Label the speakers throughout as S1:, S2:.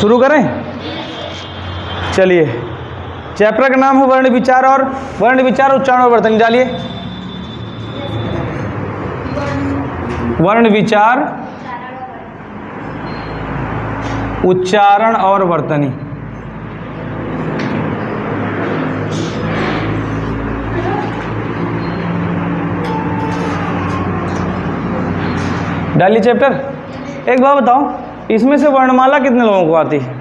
S1: शुरू करें? चलिए, चैप्टर का नाम है वर्ण विचार और उच्चारण और वर्तनी। डालिए वर्ण विचार, उच्चारण और वर्तनी। डालिए चैप्टर। एक बात बताओ, इसमें से वर्णमाला कितने लोगों को आती है?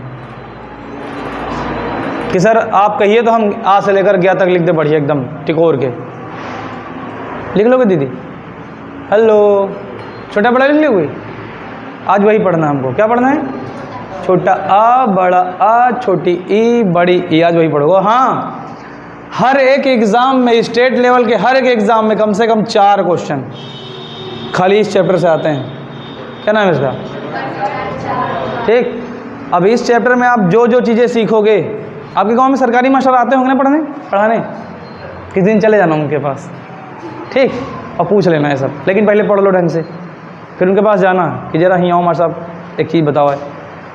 S1: कि सर आप कहिए तो हम आ से लेकर ज्ञा तक लिख दे, बढ़िया एकदम टिकोर के। लिख लोगे दीदी? हेलो, छोटा बड़ा लिख लोगे? आज वही पढ़ना है हमको। क्या पढ़ना है? छोटा आ, बड़ा आ, छोटी ई, बड़ी ई। आज वही पढ़ोगे। हाँ, हर एक एग्ज़ाम में, स्टेट लेवल के हर एक एग्ज़ाम में कम से कम 4 क्वेश्चन खाली इस चैप्टर से आते हैं। क्या नाम है इसका? ठीक। अब इस चैप्टर में आप जो जो चीज़ें सीखोगे, आपके गांव में सरकारी मास्टर आते होंगे ना पढ़ाने, किस दिन चले जाना उनके पास, ठीक, और पूछ लेना है सब। लेकिन पहले पढ़ लो ढंग से, फिर उनके पास जाना कि ज़रा ही आओ मास्टर साहब एक चीज़ बताओ है।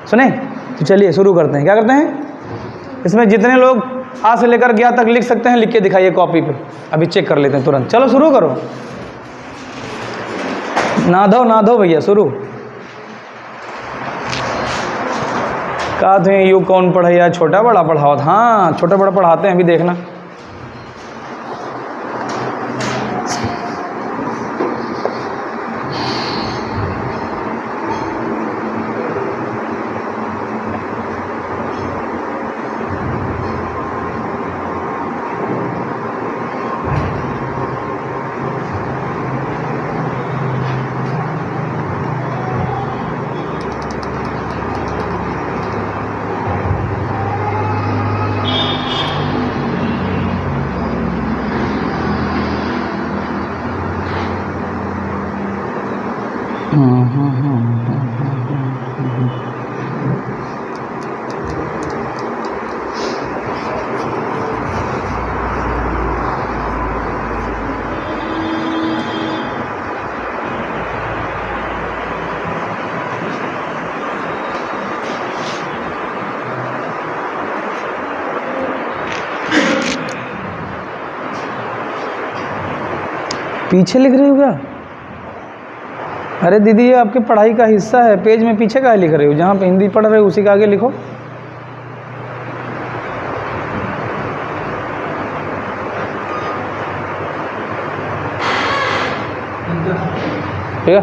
S1: सुने? तो चलिए शुरू करते हैं। क्या करते हैं? इसमें जितने लोग आ से लेकर ज्ञा तक लिख सकते हैं लिख के दिखाइए कॉपी पे। अभी चेक कर लेते हैं तुरंत। चलो शुरू करो। ना दो भैया, शुरू। कहा थे यू कौन पढ़ाया? छोटा बड़ा पढ़ाओ। हाँ, छोटा बड़ा पढ़ाते हैं, अभी देखना। पीछे लिख रही हो क्या? अरे दीदी ये आपके पढ़ाई का हिस्सा है, पेज में पीछे का लिख रहे हो? जहाँ पे हिंदी पढ़ रहे हो उसी का आगे लिखो। ठीक है,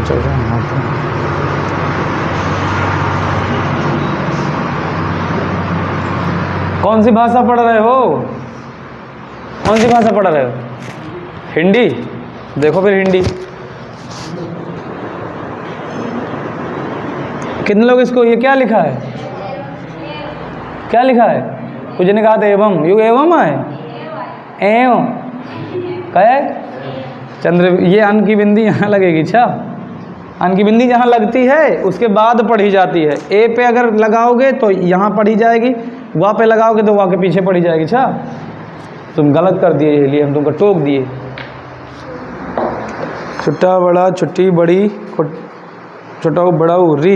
S1: चल रहे हैं। कौन सी भाषा पढ़ रहे हो? कौन सी भाषा पढ़ रहे हो? हिंदी? देखो फिर हिंदी। कितने लोग इसको, ये क्या लिखा है? क्या लिखा है? कुछ ने कहा था एवं, यू एवं है, एवं क्या है? चंद्र, ये अन की बिंदी यहाँ लगेगी। अच्छा, अन की बिंदी जहाँ लगती है उसके बाद पढ़ी जाती है। ए पे अगर लगाओगे तो यहाँ पढ़ी जाएगी, वाह पे लगाओगे तो वाह के पीछे पढ़ी जाएगी। अच्छा, तुम गलत कर दिए, इसलिए हम तुमको टोक दिए। छोटा बड़ा, छुट्टी बड़ी, छोटा बड़ा री,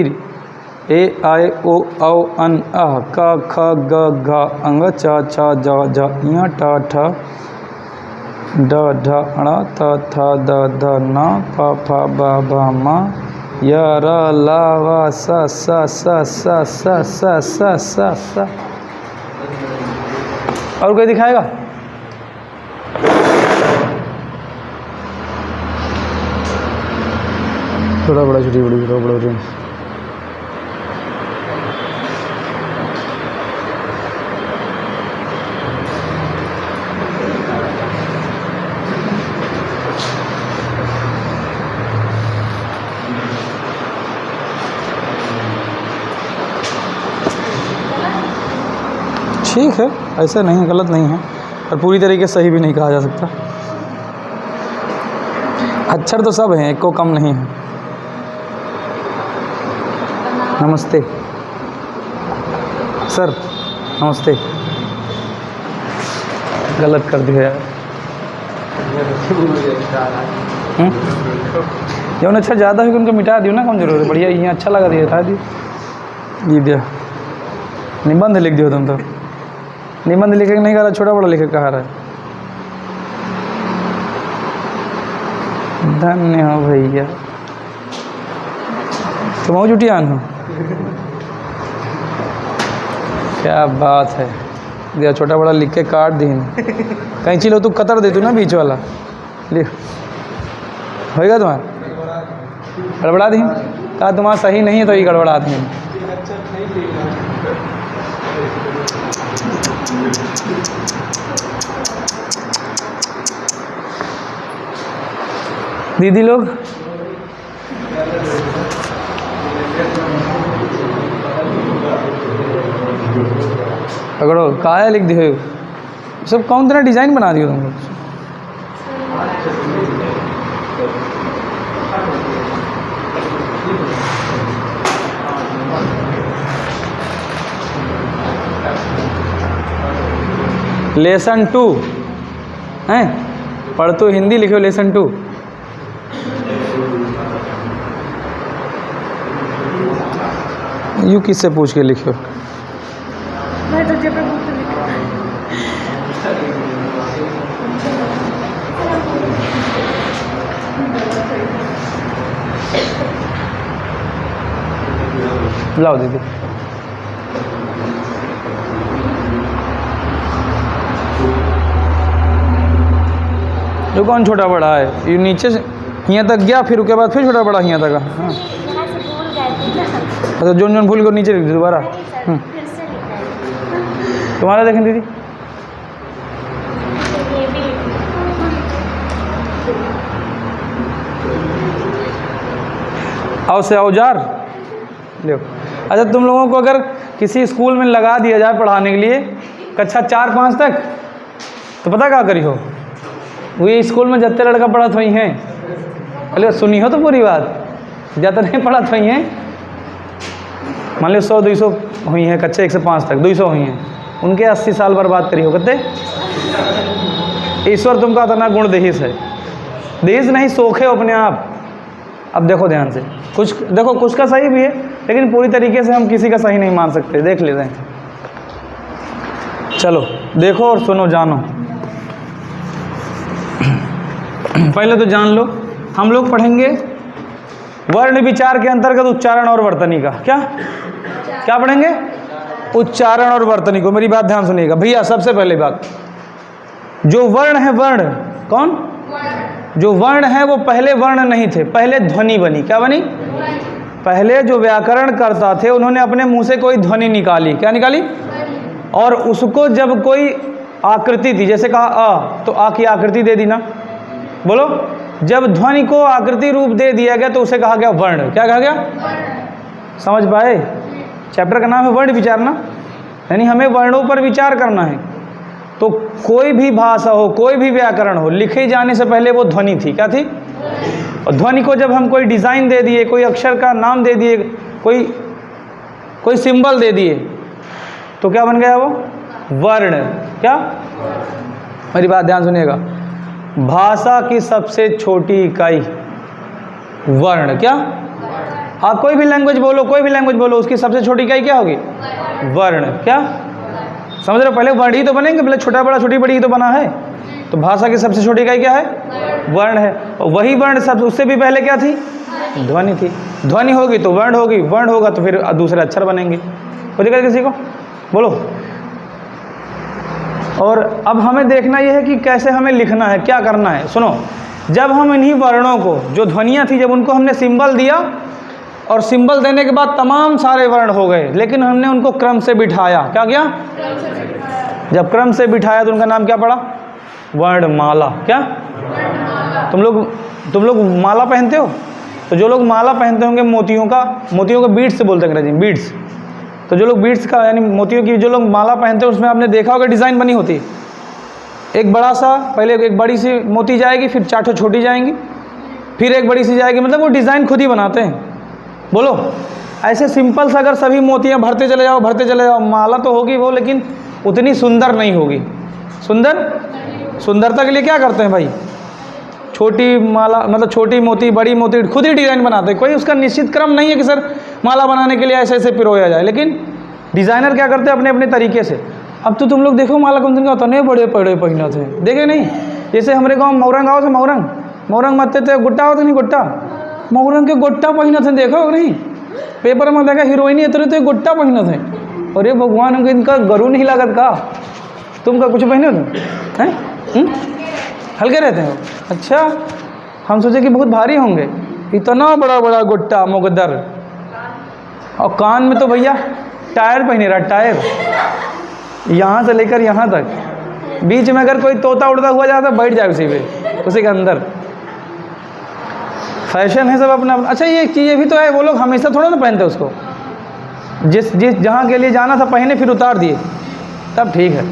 S1: ए आए ओ औ अन अह का ख ग घ अंग चा छा जा जा इया टा ठा ड ढ अड़ा त थ द ध न प फ ब भ म य र ल व स स स स स स स स स। और कोई दिखाएगा? छोटा बड़ा, छोटी बड़ी, छोटा बड़ा री। ठीक है, ऐसा नहीं है, गलत नहीं है, और पूरी तरीके से सही भी नहीं कहा जा सकता। अक्षर तो सब हैं, एक को कम नहीं है। नमस्ते सर, नमस्ते। गलत कर दिया यार। जब अच्छा ज़्यादा है कि उनको मिटा दियो ना, कौन जरूर है, बढ़िया ये अच्छा लगा दिया था दियो ये दिया। निबंध लिख दियो तुम तो, निबंध लिखे नहीं कह रहा, छोटा बड़ा लिखे कहा रहा है। धन्य हो भैया, तुम हो जुटियान हो, क्या बात है। दिया छोटा बड़ा लिख के काट दी कहीं चलो तू कतर दे तू ना बीच वाला लिख होएगा तुम्हारा, गड़बड़ा दी कहा तुम्हारा सही नहीं है तो ये गड़बड़ा दी। दीदी लोग पकड़ो, काया लिख दियो सब, कौन तरह डिजाइन बना दियो तुम लोग। लेसन 2 हैं, पढ़ तो हिंदी लिखो लेसन 2। यू किससे पूछ के लिखो,
S2: मैं तुझे पे बुक लिखा।
S1: लाओ दीदी। जो कौन छोटा बड़ा है, ये नीचे से यहाँ तक गया, फिर उसके बाद फिर छोटा बड़ा यहाँ तक। हाँ
S2: यहाँ से भूल गए थे ना।
S1: अच्छा, जोन जोन भूल को नीचे लिख दो दोबारा।
S2: नहीं सर, फिर से लिखा है।
S1: तुम्हारा देखें दीदी,
S2: ये भी
S1: आओ से औजार लो। अच्छा, तुम लोगों को अगर किसी स्कूल में लगा दिया जाए पढ़ाने के लिए कक्षा 4-5 तक, तो पता क्या करी हो, वही स्कूल में जितने लड़का पढ़त हुई हैं, अरे सुनी हो तो पूरी बात, ज़्यादा नहीं पढ़त हुई हैं, मान लो 100-200 हुई हैं कक्षा 1 से 5 तक, 200 हुई हैं, उनके 80 साल बर्बाद करी हो कितने। ईश्वर तुमका इतना गुण देहिस है, देहिस नहीं सोखे अपने आप। अब देखो ध्यान से, कुछ देखो कुछ का सही भी है, लेकिन पूरी तरीके से हम किसी का सही नहीं मान सकते, देख लेते हैं। चलो देखो और सुनो जानो। पहले तो जान लो, हम लोग पढ़ेंगे वर्ण विचार के अंतर्गत उच्चारण और वर्तनी का। क्या क्या पढ़ेंगे? उच्चारण और वर्तनी को। मेरी बात ध्यान सुनिएगा भैया। सबसे पहले बात, जो वर्ण है, वर्ण कौन, जो वर्ण है वो पहले वर्ण नहीं थे, पहले ध्वनि बनी। क्या बनी? पहले जो व्याकरण करता थे उन्होंने अपने मुंह से कोई ध्वनि निकाली। क्या निकाली? और उसको जब कोई आकृति थी, जैसे कहा अ, तो आ की आकृति दे दी ना, बोलो। जब ध्वनि को आकृति रूप दे दिया गया तो उसे कहा गया वर्ण। क्या कहा गया? समझ पाए? चैप्टर का नाम है वर्ण विचार ना, यानी हमें वर्णों पर विचार करना है। तो कोई भी भाषा हो, कोई भी व्याकरण हो, लिखे जाने से पहले वो ध्वनि थी। क्या थी? और ध्वनि को जब हम कोई डिज़ाइन दे दिए, कोई अक्षर का नाम दे दिए, कोई सिंबल दे दिए, तो क्या बन गया वो? वर्ण। क्या? मेरी बात ध्यान सुनिएगा, भाषा की सबसे छोटी इकाई वर्ण। क्या? आप कोई भी लैंग्वेज बोलो, कोई भी लैंग्वेज बोलो, उसकी सबसे छोटी इकाई क्या होगी? वर्ण। क्या समझ रहे हो? पहले वर्ण ही तो बनेंगे, पहले छोटा बड़ा छोटी बड़ी ही तो बना है। तो भाषा की सबसे छोटी इकाई क्या है? वर्ण है। और वही वर्ण सब उससे भी पहले क्या थी? ध्वनि थी। ध्वनि होगी तो वर्ण होगी, वर्ण होगा तो फिर दूसरे अक्षर बनेंगे। कोई दिक्कत किसी को? बोलो। और अब हमें देखना यह है कि कैसे हमें लिखना है, क्या करना है। सुनो, जब हम इन्हीं वर्णों को, जो ध्वनियाँ थी, जब उनको हमने सिंबल दिया, और सिंबल देने के बाद तमाम सारे वर्ण हो गए, लेकिन हमने उनको क्रम से बिठाया। क्या किया? जब क्रम से बिठाया तो उनका नाम क्या पड़ा? वर्णमाला। क्या? तुम लोग माला पहनते हो, तो जो लोग माला पहनते होंगे मोतियों का बीड्स से बोलते हैं अंग्रेजी में, बीड्स। तो जो लोग बीड्स का यानी मोतियों की जो लोग माला पहनते हैं, उसमें आपने देखा होगा डिज़ाइन बनी होती है। एक बड़ा सा, पहले एक बड़ी सी मोती जाएगी, फिर 4 छोटी जाएंगी, फिर एक बड़ी सी जाएगी, मतलब वो डिज़ाइन खुद ही बनाते हैं। बोलो, ऐसे सिंपल सा अगर सभी मोतियाँ भरते चले जाओ, माला तो होगी वो, लेकिन उतनी सुंदर नहीं होगी। सुंदरता के लिए क्या करते हैं भाई? छोटी माला मतलब छोटी मोती, बड़ी मोती खुद ही डिज़ाइन बनाते हैं। कोई उसका निश्चित क्रम नहीं है कि सर माला बनाने के लिए ऐसे ऐसे पिरोया जाए, लेकिन डिज़ाइनर क्या करते हैं अपने अपने तरीके से। अब तो तुम लोग देखो माला कुंदन का होता नहीं, बड़े बड़े पहिना थे, देखे नहीं? जैसे हमारे गाँव मोरंग गाँव से मोरंग मत्ते थे, गुट्टा होते नहीं, गुट्टा मोरंग के गुट्टा पहिना थे, देखो नहीं? पेपर में देखा हीरोइन इतने तो गुट्टा पहिना थे। अरे भगवान, हमको इनका गरू नहीं लागत का? तुम का कुछ पहने हो हैं? हल्के रहते हो? अच्छा, हम सोचे कि बहुत भारी होंगे। इतना बड़ा बड़ा गुट्टा मुकद्दर, और कान में तो भैया टायर पहने रहा, टायर यहाँ से लेकर यहाँ तक। बीच में अगर कोई तोता उड़ता हुआ जाता बैठ जाए उसी पे, उसी के अंदर। फैशन है सब अपना अपना। अच्छा, ये चीज़ें भी तो है, वो लोग हमेशा थोड़ा ना पहनते उसको। जिस जहाँ के लिए जाना था पहने, फिर उतार दिए, तब ठीक है।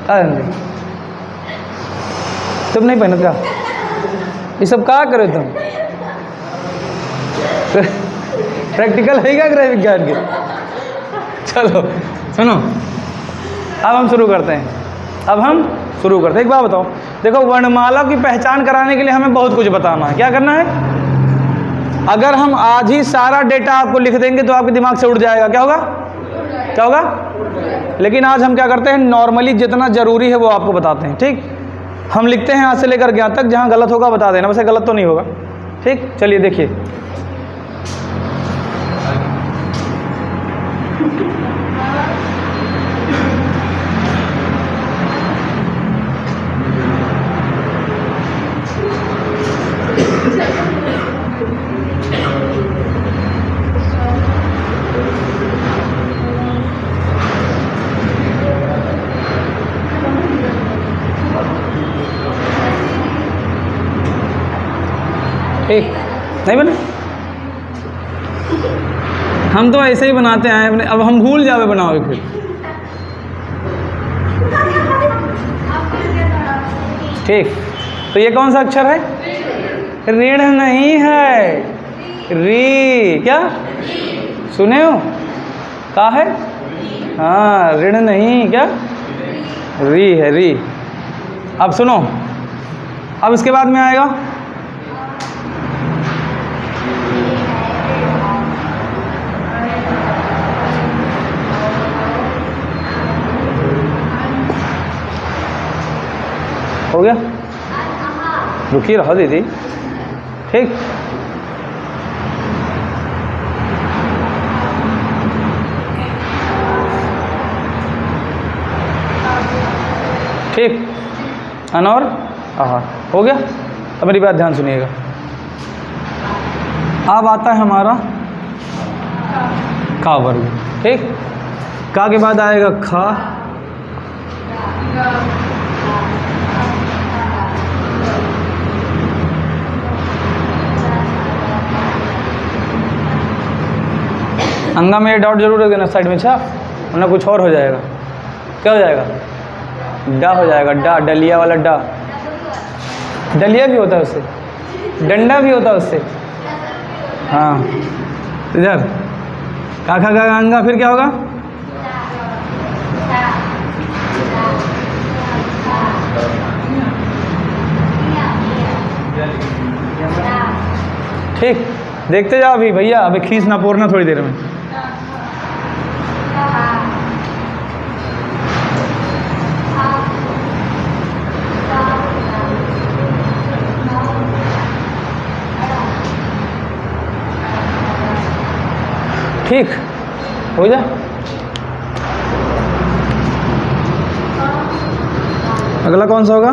S1: अरे तुम नहीं पहनत क्या? ये सब क्या करो तुम? प्रैक्टिकल है क्या गृह विज्ञान के? चलो सुनो, अब हम शुरू करते हैं। एक बात बताओ, देखो वर्णमाला की पहचान कराने के लिए हमें बहुत कुछ बताना है। क्या करना है? अगर हम आज ही सारा डेटा आपको लिख देंगे तो आपके दिमाग से उड़ जाएगा। क्या होगा? लेकिन आज हम क्या करते हैं, नॉर्मली जितना ज़रूरी है वो आपको बताते हैं। ठीक, हम लिखते हैं आज से लेकर ज्ञान तक, जहाँ गलत होगा बता देना, वैसे गलत तो नहीं होगा। ठीक, चलिए देखिए। ठीक, नहीं बने? हम तो ऐसे ही बनाते आए अपने, अब हम भूल जावे बनाओगे फिर। ठीक, तो ये कौन सा अक्षर है? ऋण नहीं है, री। क्या सुने हो? क्या है? हाँ, ऋण नहीं, क्या री है, री। अब सुनो, अब इसके बाद में आएगा हो गया, रुकी रहो दीदी। ठीक, ठीक, अनौर आहा हो गया। अब मेरी बात ध्यान सुनिएगा। अब आता है हमारा का वर्ग। ठीक, का के बाद आएगा खा, अंगा में ये डॉट जरूर रख देना साइड में, अच्छा, वरना कुछ और हो जाएगा। क्या हो जाएगा? डा हो जाएगा, डा, डलिया वाला डा। डलिया भी होता है उससे, डंडा भी होता है उससे। हाँ, इधर काखा का अंगा, फिर क्या होगा? ठीक, देखते जाओ अभी भैया, अभी खींच ना पोरना थोड़ी देर में। ठीक हो जाए। अगला कौन सा होगा?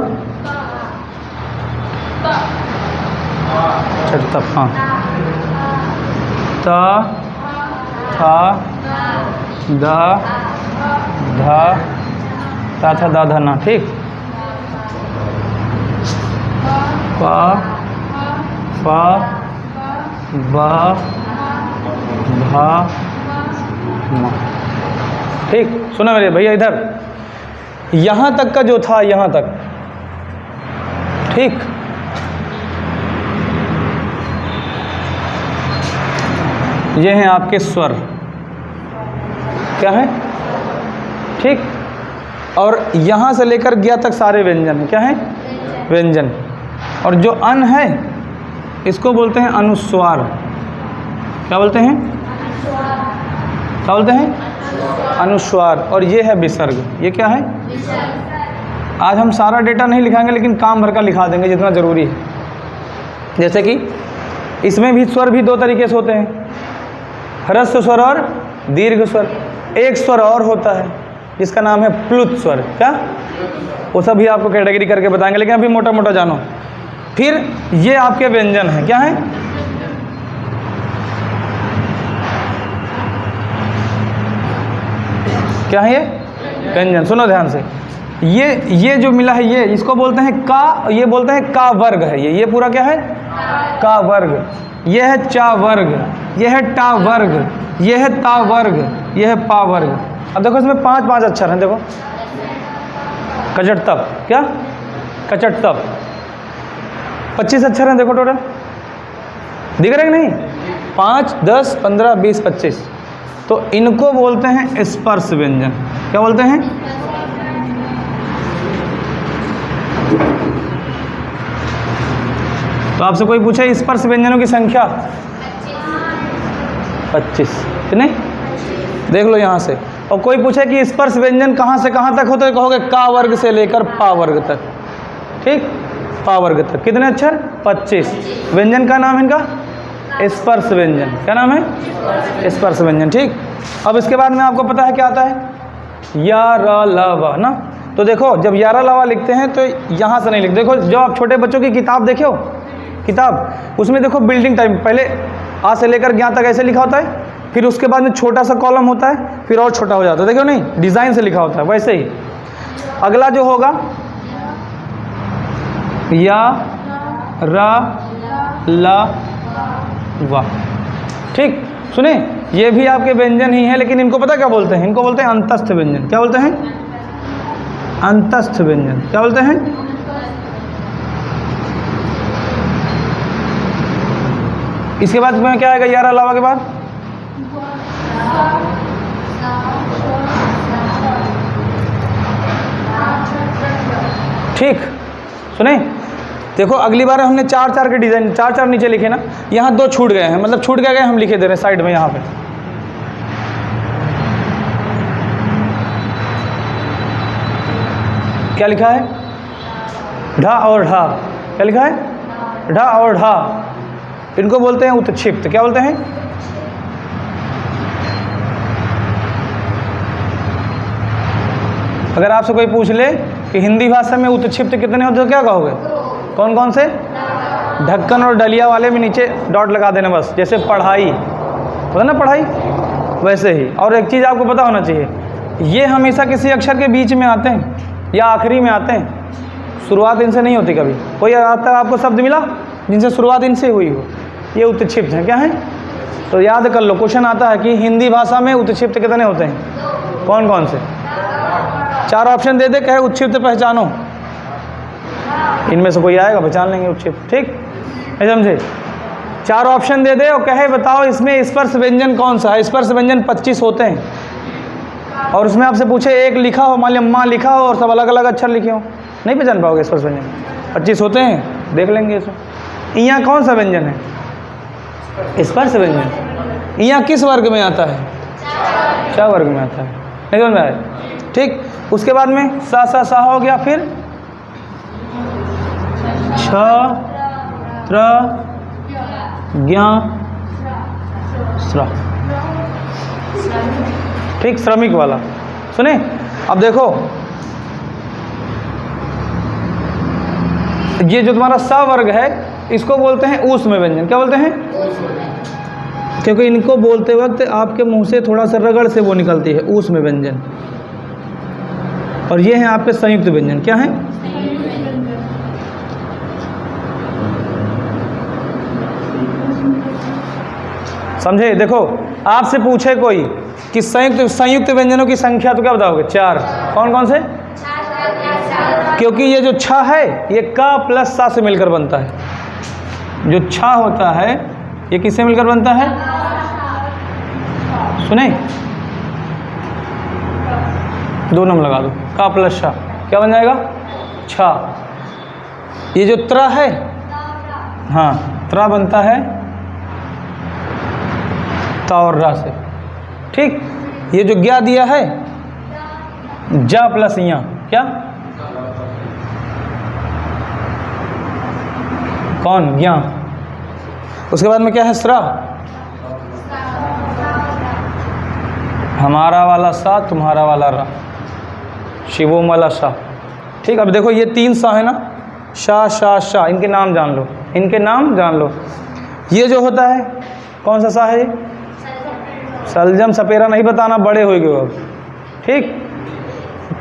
S1: तप, हाँ, ता, था, दा, धा, ता था दा धा ना। ठीक, पा, फा, बा, भा, मा। ठीक, सुना मेरे भैया, इधर यहाँ तक का जो था, यहाँ तक। ठीक, ये हैं आपके स्वर। क्या है? ठीक, और यहाँ से लेकर गया तक सारे व्यंजन हैं। क्या हैं? व्यंजन। और जो अन है इसको बोलते हैं अनुस्वार। क्या बोलते हैं? क्या बोलते हैं? अनुस्वार। और ये है विसर्ग। ये क्या है? आज हम सारा डेटा नहीं लिखाएंगे, लेकिन काम भर का लिखा देंगे जितना ज़रूरी है। जैसे कि इसमें भी स्वर भी दो तरीके से होते हैं, ह्रस्व स्वर और दीर्घ स्वर। एक स्वर और होता है जिसका नाम है प्लुत स्वर। क्या? वो सब भी आपको कैटेगरी करके बताएंगे, लेकिन अभी मोटा मोटा जानो। फिर ये आपके व्यंजन हैं। क्या है? क्या है ये? व्यंजन। सुनो ध्यान से। ये जो मिला है ये, इसको बोलते हैं का, ये बोलते हैं का वर्ग है। ये पूरा क्या है? का वर्ग। ये है चा वर्ग, ये है टा वर्ग, ये है ता वर्ग, ये है पा वर्ग। अब देखो इसमें 5 अक्षर हैं। देखो कचट तप। क्या? कचट तप 25 अक्षर हैं। देखो टोटल दिख रहे कि नहीं? 5, 10, 15, 20, 25। तो इनको बोलते हैं स्पर्श व्यंजन। क्या बोलते हैं? तो आपसे कोई पूछे स्पर्श व्यंजनों की संख्या? 25। कितने? देख लो यहाँ से। और कोई पूछे कि स्पर्श व्यंजन कहाँ से कहाँ तक होते हैं, कहोगे का वर्ग से लेकर पा वर्ग तक। ठीक? पा वर्ग तक। कितने अक्षर? 25। व्यंजन का नाम है इनका स्पर्श व्यंजन। क्या नाम है? स्पर्श व्यंजन। ठीक। अब इसके बाद में आपको पता है क्या आता है? या र ल व ना। तो देखो जब या र ल व लिखते हैं तो यहाँ से नहीं लिखते। देखो जो आप छोटे बच्चों की किताब देखे हो, किताब उसमें देखो बिल्डिंग टाइम, पहले आ से लेकर ज्ञा तक ऐसे लिखा होता है, फिर उसके बाद में छोटा सा कॉलम होता है, फिर और छोटा हो जाता है। देखो नहीं, डिज़ाइन से लिखा होता है। वैसे ही अगला जो होगा या र ल व। ठीक। सुने, ये भी आपके व्यंजन ही है, लेकिन इनको पता क्या बोलते हैं? इनको बोलते हैं अंतस्थ व्यंजन। क्या बोलते हैं? अंतस्थ व्यंजन। क्या बोलते हैं? इसके बाद में क्या आएगा? या र ल व के बाद ठीक। सुने, देखो अगली बार हमने 4 के डिज़ाइन 4 नीचे लिखे ना, यहाँ 2 छूट गए हैं, मतलब छूट गए हम लिखे दे रहे हैं साइड में। यहाँ पे क्या लिखा है? ढा और ढा। क्या लिखा है? ढा और ढा। इनको बोलते हैं उत्क्षिप्त। क्या बोलते हैं? अगर आपसे कोई पूछ ले कि हिंदी भाषा में उत्क्षिप्त कितने होते, तो क्या कहोगे? कौन कौन से? ढक्कन और डलिया वाले में नीचे डॉट लगा देना बस। जैसे पढ़ाई होता ना, पढ़ाई, वैसे ही। और एक चीज़ आपको पता होना चाहिए, ये हमेशा किसी अक्षर के बीच में आते हैं या आखिरी में आते हैं, शुरुआत इनसे नहीं होती कभी। कोई आज तक आपको शब्द मिला जिनसे शुरुआत इनसे हुई हो? ये उत्क्षिप्त हैं। क्या है? तो याद कर लो, क्वेश्चन आता है कि हिंदी भाषा में उत्क्षिप्त कितने होते हैं, कौन कौन से? 4 ऑप्शन दे दे, कहे उत्क्षिप्त पहचानो, इनमें से कोई आएगा, पहचान लेंगे उत्क्षिप्त। ठीक है, समझे? 4 ऑप्शन दे दे और कहे बताओ इसमें स्पर्श व्यंजन कौन सा है। स्पर्श व्यंजन 25 होते हैं, और उसमें आपसे पूछे एक लिखा हो, मान लिया माँ लिखा हो और सब अलग अलग अक्षर लिखे हो, नहीं पहचान पाओगे। स्पर्श व्यंजन 25 होते हैं, देख लेंगे इसमें। यहाँ कौन सा व्यंजन है? स्पर्श व्यंजन। यहाँ किस वर्ग में आता है? चा वर्ग में आता है। नहीं समझ में आया? ठीक। उसके बाद में सा हो गया, फिर छ त्र ज्ञ श्र। ठीक, श्रमिक वाला। सुने, अब देखो ये जो तुम्हारा स वर्ग है इसको बोलते हैं ऊष्म व्यंजन। क्या बोलते हैं? क्योंकि इनको बोलते वक्त आपके मुंह से थोड़ा सा रगड़ से वो निकलती है, ऊष्म व्यंजन। और ये हैं आपके संयुक्त व्यंजन। क्या हैं? समझे? देखो आपसे पूछे कोई कि संयुक्त व्यंजनों की संख्या, तो क्या बताओगे? 4। कौन कौन से? क्योंकि ये जो छ है ये का प्लस सा से मिलकर बनता है। जो छ होता है ये किससे मिलकर बनता है? सुने, 2 नंबर लगा दो, का प्लस शा, क्या बन जाएगा? छ। ये जो त्र है हाँ, त्रा बनता है ता और रा से। ठीक, ये जो ज्ञा दिया है जा प्लस या क्या, कौन, ज्ञा। उसके बाद में क्या है, स्रा, हमारा वाला सा, तुम्हारा वाला रा, शिवोम वाला सा। ठीक, अब देखो ये 3 सा है ना, शा शा शा, इनके नाम जान लो, इनके नाम जान लो। ये जो होता है कौन सा सा है, सलजम सपेरा नहीं बताना, बड़े हो गए अब। ठीक,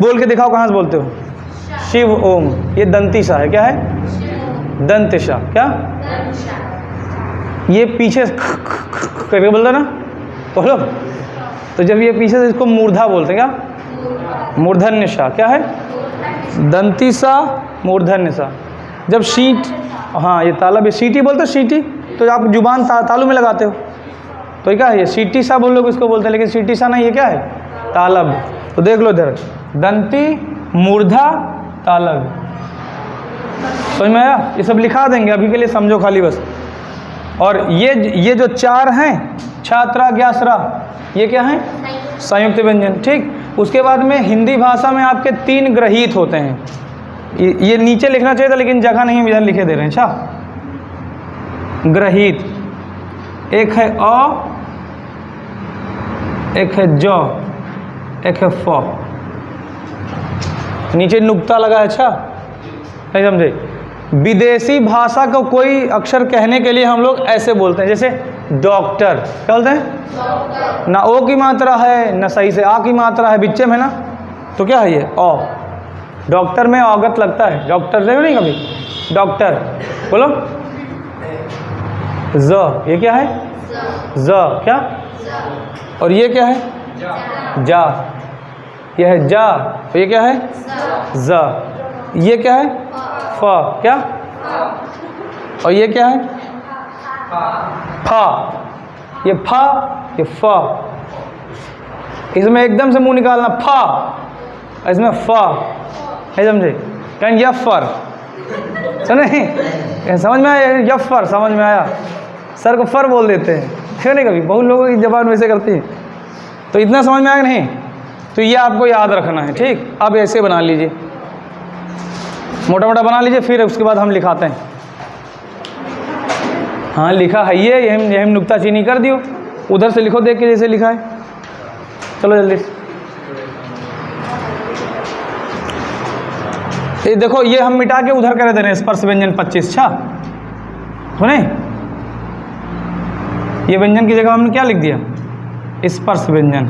S1: बोल के दिखाओ कहाँ से बोलते हो, शिव ओम। ये दंती सा है, क्या है, दंत शा, क्या, ये पीछे करके बोलते ना, तो बोलो, तो जब ये पीछे से इसको मूर्धा बोलते हैं, क्या, मूर्धन्य सा, क्या है, दंती सा, मूर्धन्य सा। जब शीट, हाँ ये तालब, ये सीटी बोलते हो, सीटी तो आप जुबान तालू में लगाते हो, तो क्या है, ये सीटी सा बोल लोग इसको बोलते हैं, लेकिन सीटी सा नहीं, ये क्या है, तालब। तो देख लो इधर, दंती, मूर्धा, तालब, समझ में आया। ये सब लिखा देंगे, अभी के लिए समझो खाली बस। और ये जो 4 हैं, छात्रा ज्ञासरा, ये क्या हैं, संयुक्त व्यंजन। ठीक, उसके बाद में हिंदी भाषा में आपके 3 ग्रहित होते हैं। ये नीचे लिखना चाहिए था लेकिन जगह नहीं, इधर लिखे दे रहे हैं। अच्छा, ग्रहित, एक है अ, एक है ज, एक है फ, नीचे नुक्ता लगा है। अच्छा, नहीं समझे। विदेशी भाषा को कोई अक्षर कहने के लिए हम लोग ऐसे बोलते हैं, जैसे डॉक्टर, क्या बोलते हैं, ना ओ की मात्रा है ना सही से आ की मात्रा है, बिच्चे में ना, तो क्या है ये ओ। डॉक्टर में औगत लगता है, डॉक्टर देखो नहीं कभी, डॉक्टर बोलो। ज, ये क्या है, ज, क्या, और ये क्या है, जा, ये है जा, और ये क्या है, ज, ये क्या है, फ, क्या, और ये क्या है, फा, ये फा, ये फ। इसमें एकदम से मुंह निकालना फा, इसमें फा, है समझे, कैन यफर, सुने, समझ में आया, यफर, समझ में आया। सर को फर बोल देते हैं, है नहीं, कभी बहुत लोगों की जबान वैसे करती है। तो इतना समझ में आया नहीं, तो ये आपको याद रखना है। ठीक, अब ऐसे बना लीजिए, मोटा मोटा बना लीजिए, फिर उसके बाद हम लिखाते हैं। हाँ लिखा है, ये हम नुक्ता चीनी कर दियो, उधर से लिखो देख के जैसे लिखा है। चलो जल्दी से, ये देखो, ये हम मिटा के उधर कर दे रहे हैं, स्पर्श व्यंजन 25। अच्छा सुने, ये व्यंजन की जगह हमने क्या लिख दिया, स्पर्श व्यंजन।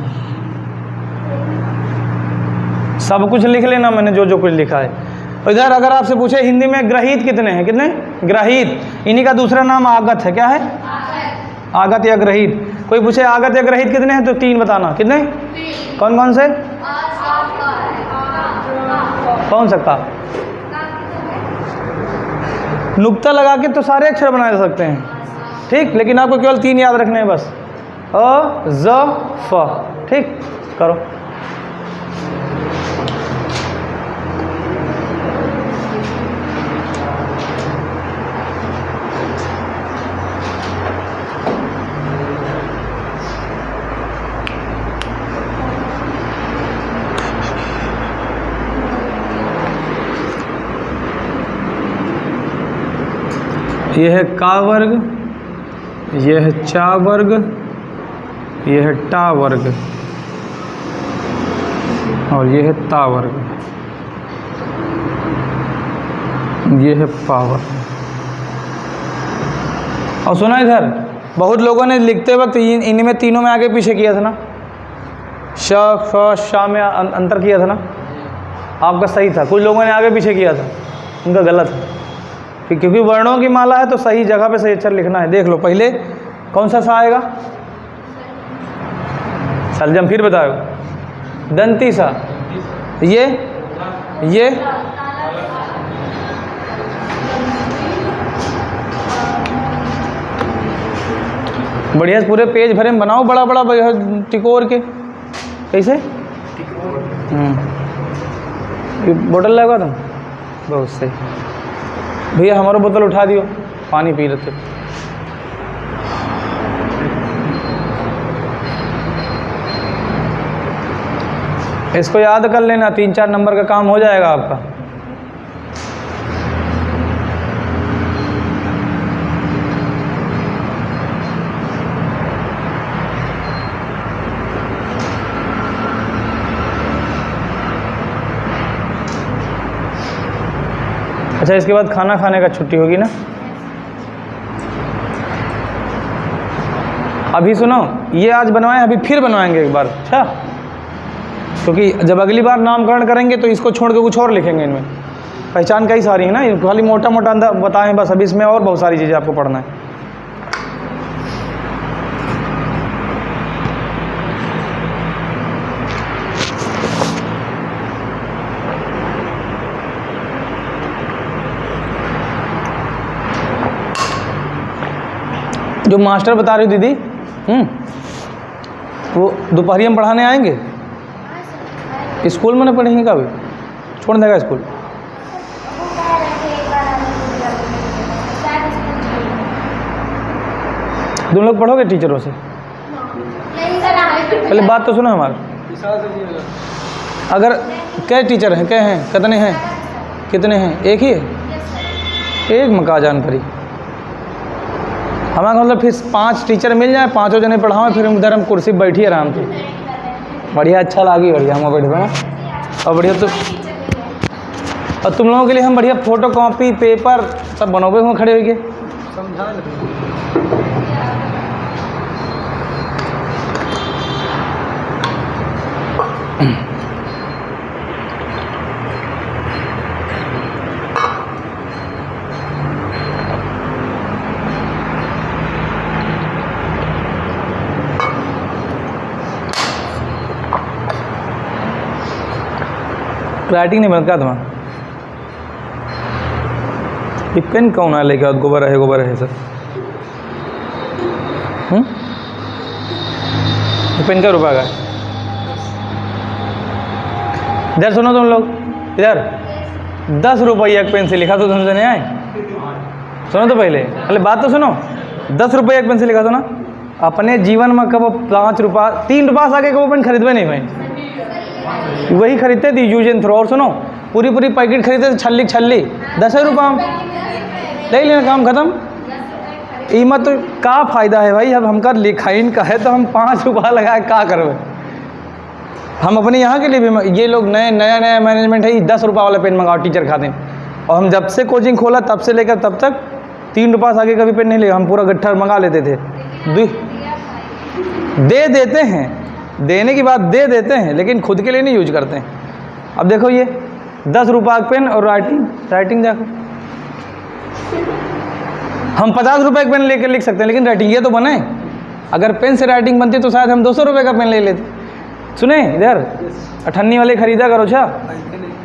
S1: सब कुछ लिख लेना मैंने, जो जो कुछ लिखा है। इधर अगर आपसे पूछे हिंदी में ग्रहित कितने हैं, कितने ग्रहित, इन्हीं का दूसरा नाम आगत है, क्या है, आगत या ग्रहित। कोई पूछे आगत या ग्रहित कितने हैं, तो 3 बताना, कितने, कौन कौन से, कौन सा का, नुक्ता लगा के तो सारे अक्षर बनाए जा सकते हैं। ठीक, लेकिन आपको केवल 3 याद रखने हैं बस, अ, ज, फ। ठीक, करो। यह है का वर्ग, यह है चा वर्ग, यह है टा वर्ग, और यह है ता वर्ग, यह है पा वर्ग। और सुना इधर, बहुत लोगों ने लिखते वक्त इनमें तीनों में आगे पीछे किया था ना, श, फ, शा में अंतर किया था ना, आपका सही था। कुछ लोगों ने आगे पीछे किया था, उनका गलत है। क्योंकि वर्णों की माला है तो सही जगह पे सही अक्षर लिखना है। देख लो पहले कौन सा आएगा, सलजम, फिर बताओ, दंती सा, ये बढ़िया से पूरे पेज भरे में बनाओ, बड़ा बड़ा टिकोर के, कैसे, बोतल लगा तुम, बहुत सही। भैया हमारा बोतल उठा दियो। पानी पी रहे थे। इसको याद कर लेना, 3-4 नंबर का काम हो जाएगा आपका। अच्छा, इसके बाद खाना खाने का छुट्टी होगी ना। अभी सुनो, ये आज बनवाएं, अभी फिर बनवाएंगे एक बार। अच्छा, क्योंकि जब अगली बार नामकरण करेंगे तो इसको छोड़ के कुछ और लिखेंगे। इनमें पहचान कई सारी है ना, ये खाली मोटा मोटा अंदर बताएं बस। अभी इसमें और बहुत सारी चीज़ें आपको पढ़ना है। जो मास्टर बता रही दीदी, वो दोपहरिया में पढ़ाने आएंगे। स्कूल में ना पढ़ेंगे कभी, छोड़ देगा स्कूल। तुम लोग पढ़ोगे टीचरों से? पहले बात तो सुनो हमारी। अगर क्या टीचर हैं, क्या हैं, कितने हैं? एक ही है? एक मका जानकारी हमारा मतलब। फिर 5 टीचर मिल जाए, 5 जने पढ़ाओ, फिर उधर हम कुर्सी पर बैठी आराम से। बढ़िया, अच्छा लगी, बढ़िया हम बैठे ना। और बढ़िया तो, और तुम लोगों के लिए हम बढ़िया फोटो कॉपी पेपर सब बनोगे हुए खड़े होके। समझा राइटिंग नहीं बनता तुम्हारा। ये पेन कौन है लेके? गोबर है सर। ये पेन का रुपया का है? इधर सुनो तुम लोग, इधर 10 रुपये एक पेन से लिखा तो समझ नहीं आए? सुनो तो पहले बात तो सुनो। 10 रुपये एक पेन से लिखा तो ना। अपने जीवन में कब 5 रुपया 3 रुपये से आगे कब पेन खरीदवे नहीं भाई। वही खरीदते थे यूज एंड थ्रो। और सुनो, पूरी पैकेट खरीदते थे, छल्ली 10 रुपये में ले लेना, काम खत्म। कीमत तो का फ़ायदा है भाई। अब हमका लिखाइन का है तो हम 5 रुपया लगाए का करवे। हम अपने यहाँ के लिए भी, ये लोग नया मैनेजमेंट है, 10 रुपये वाला पेन मंगाओ टीचर खाते। और हम जब से कोचिंग खोला तब से लेकर तब तक 3 रुपये से आगे कभी पेन नहीं लिया। हम पूरा गट्ठा मंगा लेते थे। दे देते हैं, देने की बात दे देते हैं, लेकिन खुद के लिए नहीं यूज करते हैं। अब देखो ये 10 रुपये का पेन और राइटिंग देखो। हम 50 रुपये का पेन लेकर लिख सकते हैं, लेकिन राइटिंग ये तो बने। अगर पेन से राइटिंग बनती तो शायद हम 200 रुपये का पेन ले लेते। सुने इधर 98 वाले खरीदा करो।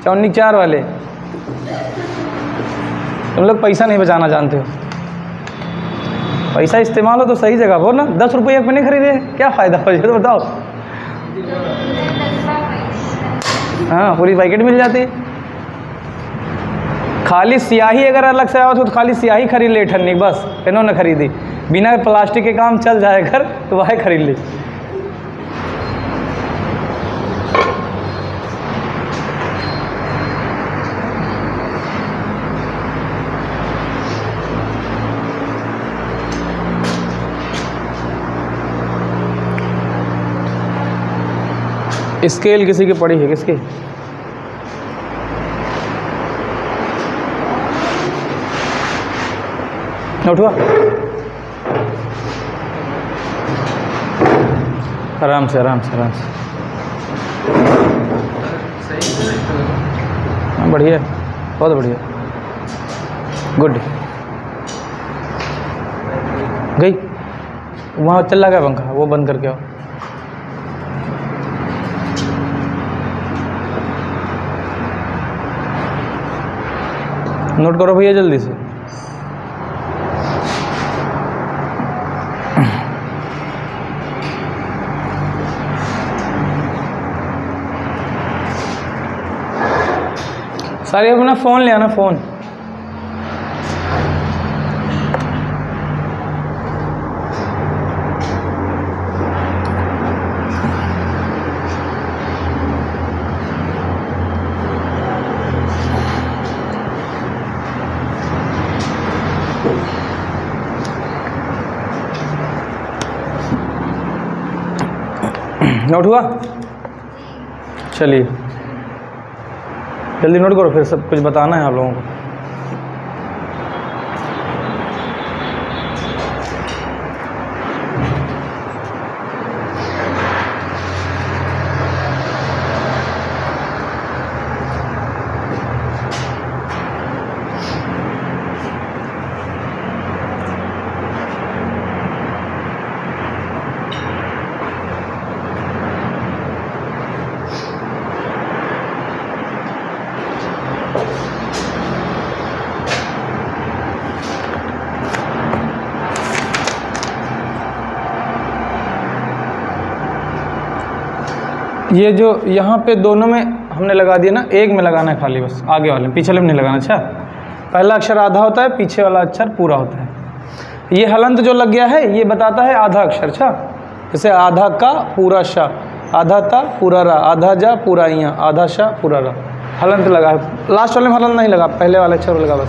S1: 54 वाले। तुम लोग पैसा नहीं बचाना जानते हो। पैसा इस्तेमाल हो तो सही जगह हो ना। 10 रुपये एक पेन नहीं खरीदे, क्या फ़ायदा हो तो बताओ। हाँ, पूरी पैकेट मिल जाती। खाली स्याही अगर अलग से आओ तो खाली स्याही खरीद ले ठन्नी, बस पेनों ने खरीदी। बिना प्लास्टिक के काम चल जाए घर तो वह खरीद ली। स्केल किसी की पड़ी है? किसकी? उठवा, आराम से। हाँ, बढ़िया, बहुत बढ़िया, गुड। गई वहाँ चल रहा है पंखा, वो बंद करके आओ। नोट करो भैया जल्दी से। सारे अपना फ़ोन ले आना, फ़ोन। नोट हुआ? चलिए जल्दी नोट करो, फिर सब कुछ बताना है आप लोगों को। ये जो यहाँ पे दोनों में हमने लगा दिया ना, एक में लगाना है खाली, बस आगे वाले में, पीछे वाले में नहीं लगाना। अच्छा, पहला अक्षर आधा होता है, पीछे वाला अक्षर पूरा होता है। ये हलंत जो लग गया है ये बताता है आधा अक्षर। अच्छा, जैसे आधा का पूरा शा, आधा ता पूरा रा, आधा जा पूरा इया, आधा शा पूरा रा, हलंत लगा है। लास्ट वाले में हलंत नहीं लगा, पहले वाले अक्षर लगा बस।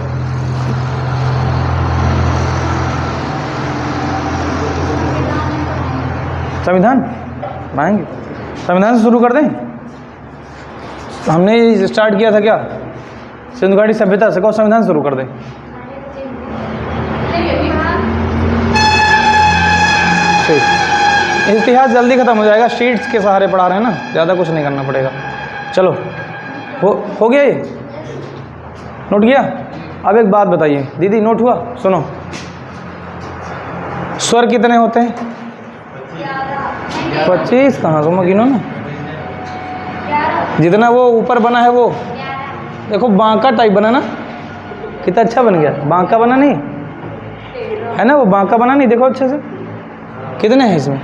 S1: संविधान पाएंगे? संविधान से शुरू कर दें? हमने स्टार्ट किया था क्या सिंधु घाटी सभ्यता से, कहो संविधान से शुरू कर दें। ठीक, इतिहास जल्दी ख़त्म हो जाएगा, शीट्स के सहारे पढ़ा रहे हैं ना, ज़्यादा कुछ नहीं करना पड़ेगा। चलो हो गया ये, नोट किया? अब एक बात बताइए दीदी, नोट हुआ? सुनो, स्वर कितने होते हैं? 25। कहाँ तुम गिनो ना, जितना वो ऊपर बना है वो देखो, बांका टाइप बना ना, कितना अच्छा बन गया। बांका बना नहीं है ना, वो बांका बना नहीं, देखो अच्छे से। कितने हैं इसमें?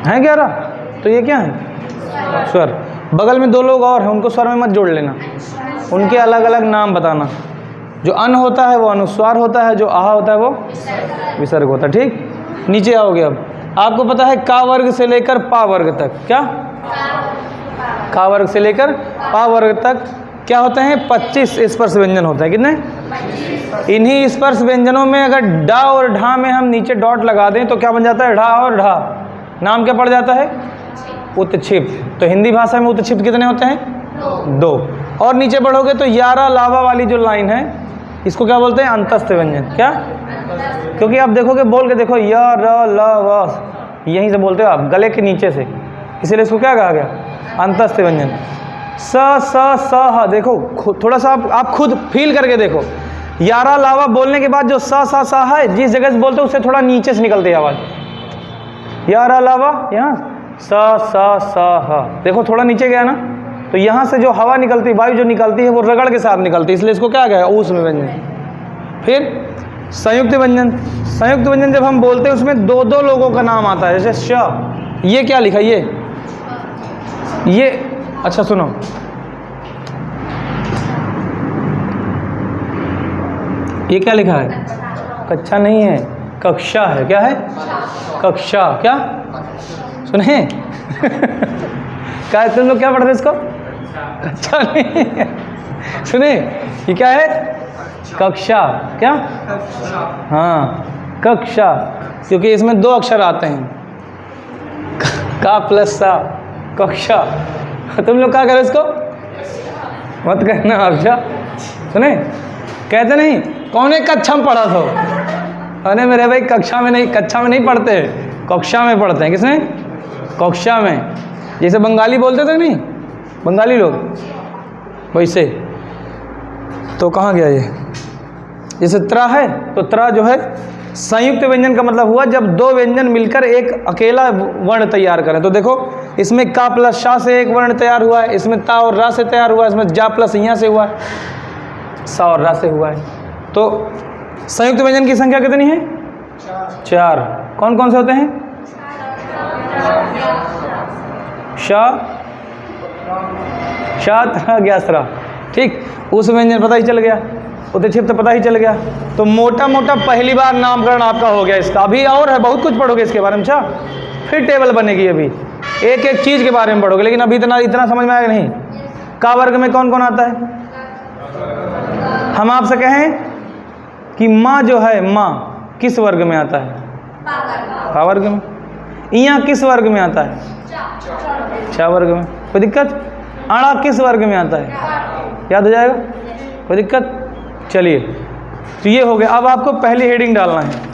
S1: हैं 11। तो ये क्या है? स्वर। बगल में 2 लोग और हैं, उनको स्वर में मत जोड़ लेना, उनके अलग अलग नाम बताना। जो अन होता है वो अनुस्वार होता है, जो आहा होता है वो विसर्ग होता है। ठीक, नीचे आओगे। अब आपको पता है का वर्ग से लेकर पा वर्ग तक, क्या का वर्ग से लेकर पा वर्ग तक क्या होते हैं? 25 स्पर्श व्यंजन होते हैं। कितने? इन्हीं स्पर्श व्यंजनों में अगर डा और ढा में हम नीचे डॉट लगा दें तो क्या बन जाता है? ढा और ढा। नाम क्या पड़ जाता है? उत्क्षिप्त। तो हिंदी भाषा में उत्क्षिप्त कितने होते हैं? 2। और नीचे बढ़ोगे तो यारा लावा वाली जो लाइन है इसको क्या बोलते हैं? अंतस्थ व्यंजन। क्या? क्योंकि आप देखोगे, बोल के देखो, य र ल व, यहीं से बोलते हो आप, गले के नीचे से, इसीलिए इसको क्या कहा गया? अंतस्थ व्यंजन। स स स ह, देखो थोड़ा सा आप खुद फील करके देखो, यारा लावा बोलने के बाद जो स स स है, जिस जगह से बोलते हो उससे थोड़ा नीचे से निकलती है आवाज़। यारा लावा, यहाँ स स स ह, देखो थोड़ा नीचे गया ना, तो यहाँ से जो हवा निकलती, वायु जो निकलती है वो रगड़ के साथ निकलती है, इसलिए इसको क्या गया? ऊष्म व्यंजन। फिर संयुक्त व्यंजन। संयुक्त व्यंजन जब हम बोलते हैं उसमें 2-2 लोगों का नाम आता है, जैसे श, ये क्या लिखा? ये अच्छा सुनो, ये क्या लिखा है? कक्षा नहीं है, कक्षा है। क्या है? कक्षा। क्या सुने? क्या तुम लोग क्या पढ़ रहे इसको? कक्षा नहीं है, सुने, ये क्या है? कक्षा। क्या? हाँ, कक्षा, क्योंकि इसमें 2 अक्षर आते हैं, का प्लस सा, कक्षा। तुम लोग क्या करो इसको? मत कहना अच्छा, सुने, कहते नहीं कौन एक कक्षा में पढ़ा था? अरे मेरे भाई, कक्षा में नहीं, कक्षा में नहीं पढ़ते, कक्षा में पढ़ते हैं। किसने? कक्षा में। जैसे बंगाली बोलते थे नहीं, बंगाली लोग, वैसे। तो कहाँ गया ये? जैसे त्रा है, तो त्रा जो है संयुक्त व्यंजन का मतलब हुआ जब 2 व्यंजन मिलकर एक अकेला वर्ण तैयार करें। तो देखो, इसमें का प्लस शा से एक वर्ण तैयार हुआ है, इसमें ता और रा से तैयार हुआ है, इसमें जा प्लस यहाँ से हुआ है, सा और रा से हुआ है। तो संयुक्त व्यंजन की संख्या कितनी है? 4। कौन कौन से होते हैं? शा, त्रा, ग्यासरा। ठीक, उस व्यंजन पता ही चल गया, उत्क्षिप्त पता ही चल गया। तो मोटा मोटा पहली बार नामकरण आपका हो गया इसका। अभी और है, बहुत कुछ पढ़ोगे इसके बारे में। अच्छा, फिर टेबल बनेगी, अभी एक एक चीज़ के बारे में पढ़ोगे, लेकिन अभी इतना समझ में आएगा नहीं। का वर्ग में कौन कौन आता है? हम आपसे कहें कि माँ जो है, माँ किस वर्ग में आता है? पा वर्ग में। इया किस वर्ग में आता है? चा वर्ग में। कोई दिक्कत? आड़ा किस वर्ग में आता है? याद हो जाएगा? कोई दिक्कत? चलिए, तो ये हो गया। अब आपको पहली हेडिंग डालना है।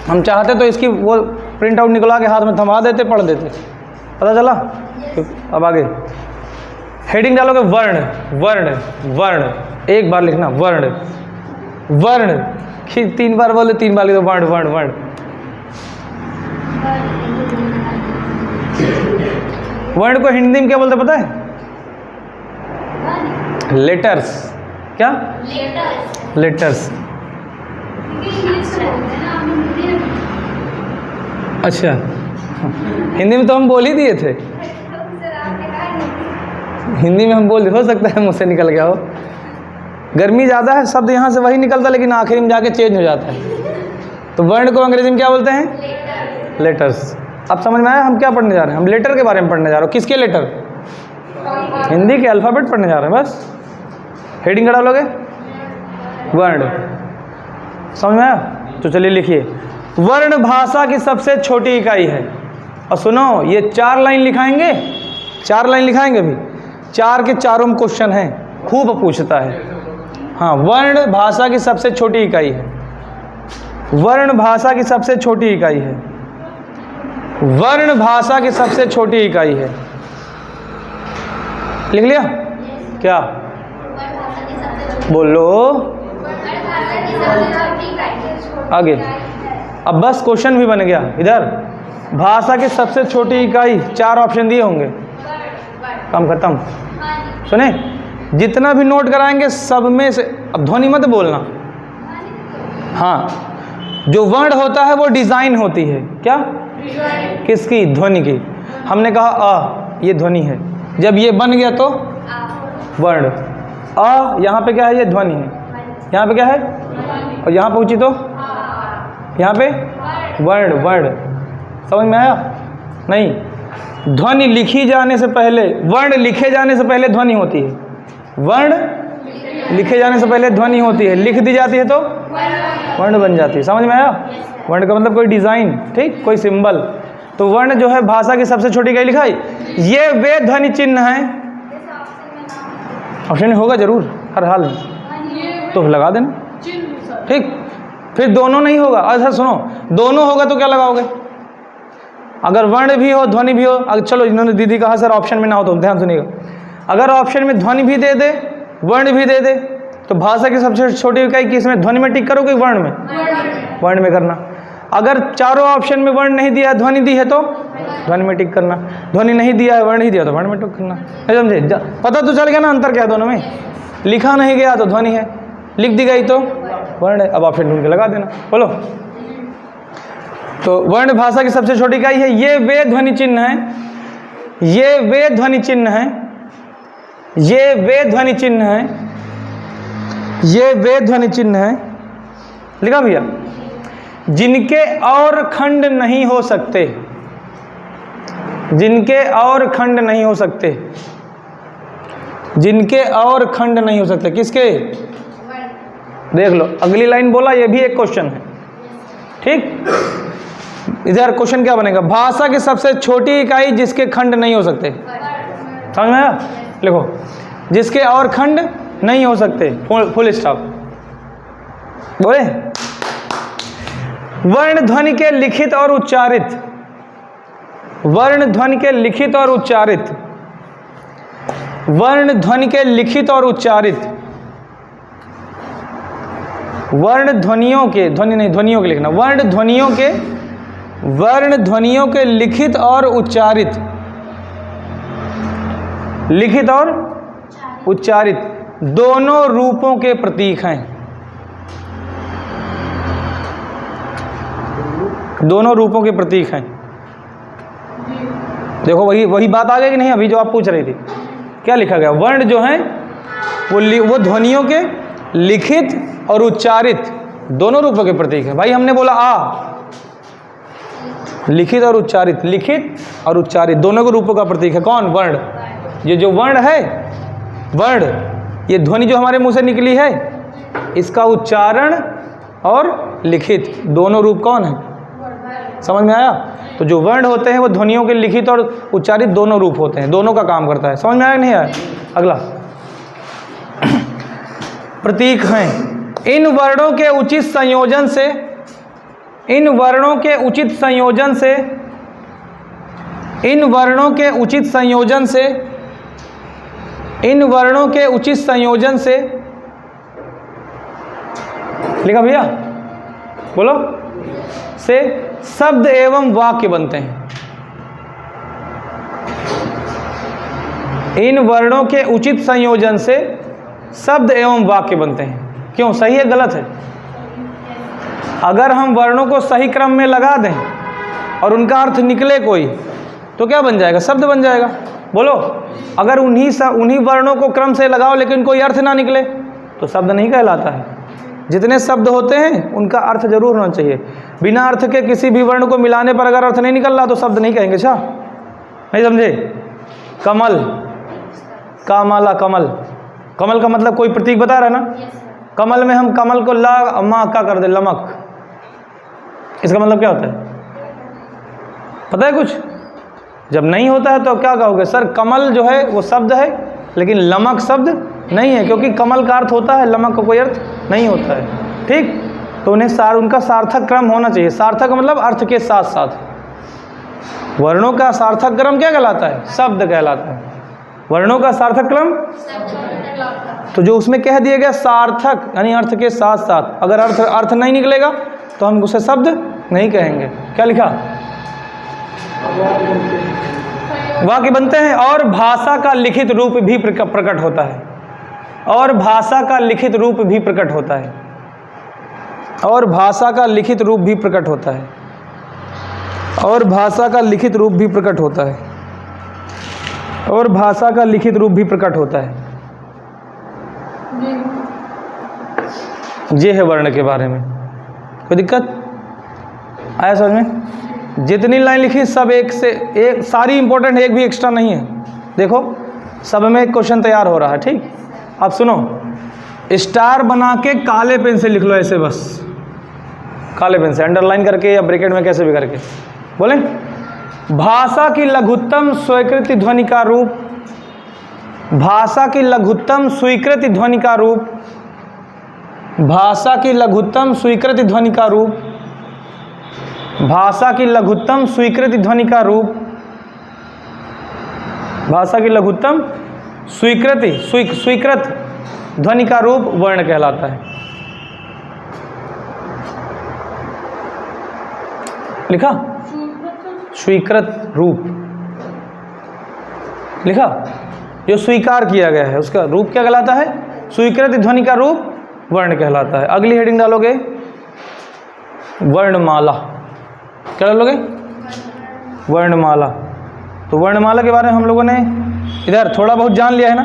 S1: हम चाहते तो इसकी वो प्रिंट आउट निकला के हाथ में थमा देते, पढ़ देते, पता चला? तो अब आगे हेडिंग डालोगे वर्ण, वर्ण, वर्ण, एक बार लिखना वर्ण, वर्ण, 3 बार बोले 3 बार लिखो वर्ण, वर्ण, वर्ण। वर्ण को हिंदी में क्या बोलते पता है? लेटर्स। क्या? लेटर्स। अच्छा, हिंदी में तो हम बोल ही दिए थे, हिंदी में हम बोल, हो सकता है मुझसे निकल गया हो। गर्मी ज़्यादा है, शब्द यहाँ से वही निकलता है लेकिन आखिरी में जाके चेंज हो जाता है। तो वर्ण को अंग्रेजी में क्या बोलते हैं? लेटर्स। अब समझ में आया हम क्या पढ़ने जा रहे हैं? हम लेटर के बारे में पढ़ने जा रहे हो। किसके लेटर? हिंदी के अल्फ़ाबेट पढ़ने जा रहे हैं बस। हेडिंग का डालोगे वर्ण, समझ में आया? तो चलिए लिखिए, वर्ण भाषा की सबसे छोटी इकाई है। और सुनो, ये 4 लाइन लिखाएंगे, 4 लाइन लिखाएंगे अभी, 4 के चारों में क्वेश्चन है, खूब पूछता है। हाँ, वर्ण भाषा की सबसे छोटी इकाई है, वर्ण भाषा की सबसे छोटी इकाई है, वर्ण भाषा की सबसे छोटी इकाई है। लिख लिया? क्या बोलो? आगे। अब बस क्वेश्चन भी बन गया इधर। भाषा की सबसे छोटी इकाई, 4 ऑप्शन दिए होंगे, काम खत्म। सुने, जितना भी नोट कराएंगे सब में से, अब ध्वनि मत बोलना। हाँ, जो वर्ण होता है वो डिज़ाइन होती है। क्या? किसकी? ध्वनि की। हमने कहा अ, ये ध्वनि है, जब ये बन गया तो वर्ण। अ यहाँ पे क्या है? ये ध्वनि है। यहाँ पे क्या है? और यहाँ पहुँची तो यहाँ पे वर्ण, वर्ण। समझ में आया? नहीं, ध्वनि लिखी जाने से पहले, वर्ण लिखे जाने से पहले ध्वनि होती है, वर्ण लिखे जाने से पहले ध्वनि होती है, लिख दी जाती है तो वर्ण बन जाती है। समझ में आया? वर्ण का मतलब कोई डिज़ाइन, ठीक, कोई सिंबल। तो वर्ण जो है भाषा की सबसे छोटी इकाई लिखा है। ये वे ध्वनि चिन्ह हैं, ऑप्शन होगा जरूर हर हाल में, तो लगा देना, ठीक। फिर दोनों नहीं होगा, अच्छा सुनो, दोनों होगा तो क्या लगाओगे? अगर वर्ण भी हो ध्वनि भी हो, अगर चलो इन्होंने दीदी कहा सर ऑप्शन में ना हो तो ध्यान सुनिएगा, अगर ऑप्शन में ध्वनि भी दे दे वर्ण भी दे दे तो भाषा की सबसे छोटी इकाई किस में? ध्वनि में टिक करोगे वर्ण में? वर्ण में करना। अगर चारों ऑप्शन में वर्ण नहीं दिया है, ध्वनि दी है तो ध्वनि में टिक करना, ध्वनि नहीं दिया है, वर्ण नहीं दिया तो वर्ण में टिक करना। नहीं समझे? पता तो चल गया ना अंतर क्या है दोनों में? लिखा नहीं गया तो ध्वनि है, लिख दी गई तो वर्ण है। अब ऑप्शन ढूंढ के लगा देना, बोलो। तो वर्ण भाषा की सबसे छोटी इकाई है। ये वे ध्वनि चिन्ह हैं, ये वे ध्वनि चिन्ह हैं, ये वे ध्वनि चिन्ह हैं, ये वे ध्वनि चिन्ह हैं, लिखा भैया, जिनके और खंड नहीं हो सकते, जिनके और खंड नहीं हो सकते, जिनके और खंड नहीं हो सकते। किसके? देख लो, अगली लाइन बोला, ये भी एक क्वेश्चन है, ठीक। इधर क्वेश्चन क्या बनेगा? भाषा की सबसे छोटी इकाई जिसके खंड नहीं हो सकते। समझ में आया? लिखो, जिसके और खंड नहीं हो सकते, फुल स्टॉप। बोले, वर्ण ध्वनि के लिखित और उच्चारित, वर्ण ध्वनि के लिखित और उच्चारित, वर्ण ध्वनि के लिखित और उच्चारित, वर्ण ध्वनियों के, ध्वनि नहीं ध्वनियों के लिखना, वर्ण ध्वनियों के, वर्ण ध्वनियों के लिखित और उच्चारित, लिखित और उच्चारित दोनों रूपों के प्रतीक हैं, दोनों रूपों के प्रतीक हैं। देखो वही बात आ गई कि नहीं? अभी जो आप पूछ रही थी, क्या लिखा गया? वर्ण जो हैं वो ध्वनियों के लिखित और उच्चारित दोनों रूपों के प्रतीक है। भाई हमने बोला आ, लिखित और उच्चारित, लिखित और उच्चारित दोनों के रूपों का प्रतीक है। कौन? वर्ण। ये जो वर्ण है, वर्ण, ये ध्वनि जो हमारे मुंह से निकली है, इसका उच्चारण और लिखित दोनों रूप कौन है? समझ में आया? तो जो वर्ण होते हैं वो ध्वनियों के लिखित और उच्चारित दोनों रूप होते हैं, दोनों का काम करता है। समझ में आया नहीं आया? अगला प्रतीक हैं। इन वर्णों के उचित संयोजन से, इन वर्णों के उचित संयोजन से, इन वर्णों के उचित संयोजन से, इन वर्णों के उचित संयोजन से, लिखा भैया, बोलो, से शब्द एवं वाक्य बनते हैं। इन वर्णों के उचित संयोजन से शब्द एवं वाक्य बनते हैं। क्यों? सही है गलत है? अगर हम वर्णों को सही क्रम में लगा दें और उनका अर्थ निकले कोई, तो क्या बन जाएगा? शब्द बन जाएगा। बोलो, अगर उन्हीं वर्णों को क्रम से लगाओ लेकिन कोई अर्थ ना निकले तो शब्द नहीं कहलाता है। जितने शब्द होते हैं उनका अर्थ जरूर होना चाहिए। बिना अर्थ के किसी भी वर्ण को मिलाने पर अगर अर्थ नहीं निकल रहा तो शब्द नहीं कहेंगे। अच्छा, नहीं समझे? कमल, कामाला, कमल, कमल का मतलब कोई प्रतीक बता रहा है ना। कमल में हम कमल को ला मा का कर दे, लमक, इसका मतलब क्या होता है? पता है कुछ? जब नहीं होता है तो क्या कहोगे? सर कमल जो है वो शब्द है लेकिन लमक शब्द नहीं है, क्योंकि कमल का अर्थ होता है, लमक का कोई अर्थ नहीं होता है। ठीक, तो उन्हें उनका सार्थक क्रम होना चाहिए। सार्थक मतलब अर्थ के साथ साथ। वर्णों का सार्थक क्रम क्या कहलाता है? शब्द कहलाता है। वर्णों का सार्थक क्रम, तो जो उसमें कह दिया गया सार्थक यानी अर्थ के साथ साथ, अगर अर्थ नहीं निकलेगा तो हम उसे शब्द नहीं कहेंगे। क्या लिखा? वाक्य बनते हैं। और भाषा का लिखित रूप भी प्रकट होता है। और भाषा का लिखित रूप भी प्रकट होता है। और भाषा का लिखित रूप भी प्रकट होता है। और भाषा का लिखित रूप भी प्रकट होता है। और भाषा का लिखित रूप भी प्रकट होता है। ये है वर्ण के बारे में। कोई दिक्कत आया समझ में? जितनी लाइन लिखी सब एक से एक, सारी इंपॉर्टेंट, एक भी एक्स्ट्रा नहीं है। देखो सब में एक क्वेश्चन तैयार हो रहा है। ठीक, अब सुनो, स्टार बना के काले पेन से लिख लो ऐसे, बस काले पेन से अंडरलाइन करके या ब्रैकेट में कैसे भी करके। बोले, भाषा की लघुत्तम स्वीकृति ध्वनि का रूप, भाषा की लघुत्तम स्वीकृति ध्वनि का रूप, भाषा की लघुत्तम स्वीकृति ध्वनि का रूप, भाषा की लघुत्तम स्वीकृति ध्वनि का रूप, भाषा की लघुत्तम स्वीकृति स्वीकृत ध्वनि का रूप वर्ण कहलाता है। लिखा? स्वीकृत रूप लिखा, जो स्वीकार किया गया है उसका रूप क्या कहलाता है? स्वीकृत ध्वनि का रूप वर्ण कहलाता है। अगली हेडिंग डालोगे वर्णमाला। क्या डालोगे? वर्णमाला। तो वर्णमाला के बारे में हम लोगों ने इधर थोड़ा बहुत जान लिया है ना,